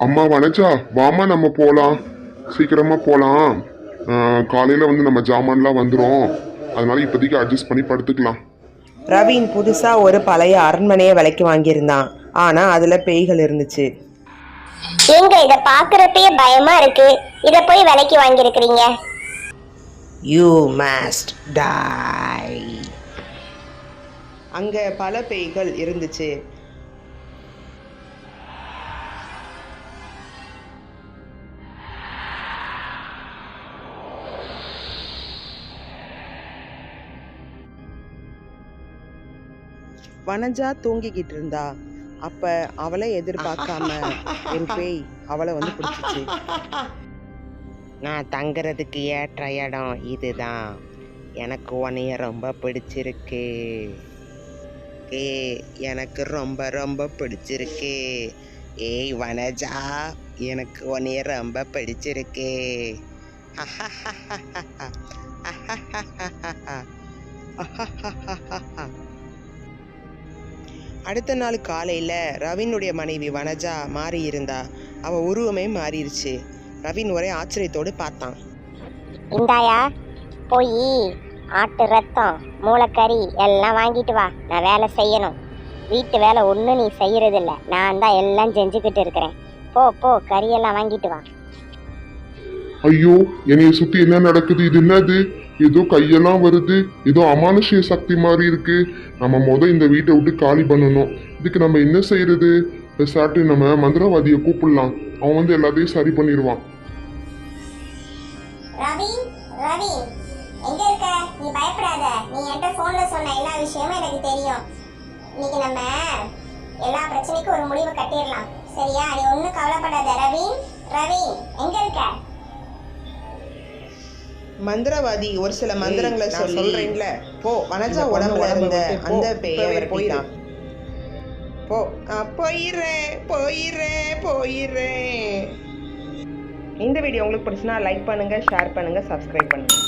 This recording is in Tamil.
அம்மா வனஜா, வாமா நம்ம போலாம், சீக்கிரமா போலாம். காலையில வந்து நம்ம ஜாமான்லாம் வந்துடும், அதனால இப்போதைக்கு அட்ஜஸ்ட் பண்ணி படுத்துக்கலாம். ரவீன் புதுசா ஒரு பழைய அரண்மனையை விலைக்கு வாங்கியிருந்தான். ஆனா அதுல பேய்கள் இருந்துச்சு. எங்க இத பாக்குறப்பயே பயமா இருக்கு, இத போய் விலைக்கு வாங்கியிருக்கிறீங்க? You must tie. அங்க பல பேய்கள் இருந்துச்சு. வனஜா தூங்கிக்கிட்டு இருந்தா. அப்ப அவளை எதிர்பார்க்காம ஒரு பேய் அவளை வந்து பிடிச்சிச்சு. நான் தங்குறதுக்கு ஏற்ற இடம் இதுதான், எனக்கு உன்னைய ரொம்ப பிடிச்சிருக்கு, எனக்கு ரொம்ப ரொம்ப பிடிச்சிருக்கு. ஏய் வனஜா, எனக்கு உன்னைய ரொம்ப பிடிச்சிருக்கு. அடுத்த நாள் காலையில ரவீனுடைய மனைவி வனஜா மாறி இருந்தா. அவ உருவமே மாறிடுச்சு. ரவீன் ஒரே ஆச்சரியத்தோடு பார்த்தான். இந்தாயா, போய் ஆட்டு ரத்தம், மூளைக்கறி எல்லாம் வாங்கிட்டு வா, நான் வேலை செய்யணும். வீட்டு வேலை ஒன்றும் நீ செய்யறதில்ல, நான் தான் எல்லாம் செஞ்சுக்கிட்டு இருக்கிறேன். போ போ, கறியெல்லாம் வாங்கிட்டு வா. ஐயோ, என்னைய சுத்தி என்ன நடக்குது? இது என்னது? ஏதோ கையெல்லாம் வருது, ஏதோ அமானுஷ்ய சக்தி மாதிரி இருக்கு. நம்ம இந்த வீட்டை விட்டு காலி பண்ணணும். இதுக்கு நம்ம என்ன செய்யறது? பெசாட்டு நம்ம மந்திரவாதியை கூப்பிடலாம், அவன் வந்து எல்லாத்தையும் சரி பண்ணிடுவான். ரவீன், ரவீன் எங்க இருக்க? நீ பயப்படாத, நீ என்கிட்ட போன்ல சொன்ன எல்லா விஷயமும் எனக்கு தெரியும். இன்னைக்கு நம்ம எல்லா பிரச்சனைக்கும் ஒரு முடிவு கட்டிடலாம், சரியா? நீ ஒன்றும் கவலைப்படாத. ரவீன், ரவீன் எங்க இருக்க? மந்திரவாதி ஒரு சில மந்திரங்களை சொல்றேன்ல, போ வனஜா உடம்புல இருந்த அந்த பேயை போயிடான். போ. போயிடுறேன் போயிடுறேன் போயிடுறேன். இந்த வீடியோ உங்களுக்கு பிடிச்சுன்னா லைக் பண்ணுங்க, ஷேர் பண்ணுங்க, சப்ஸ்கிரைப் பண்ணுங்க.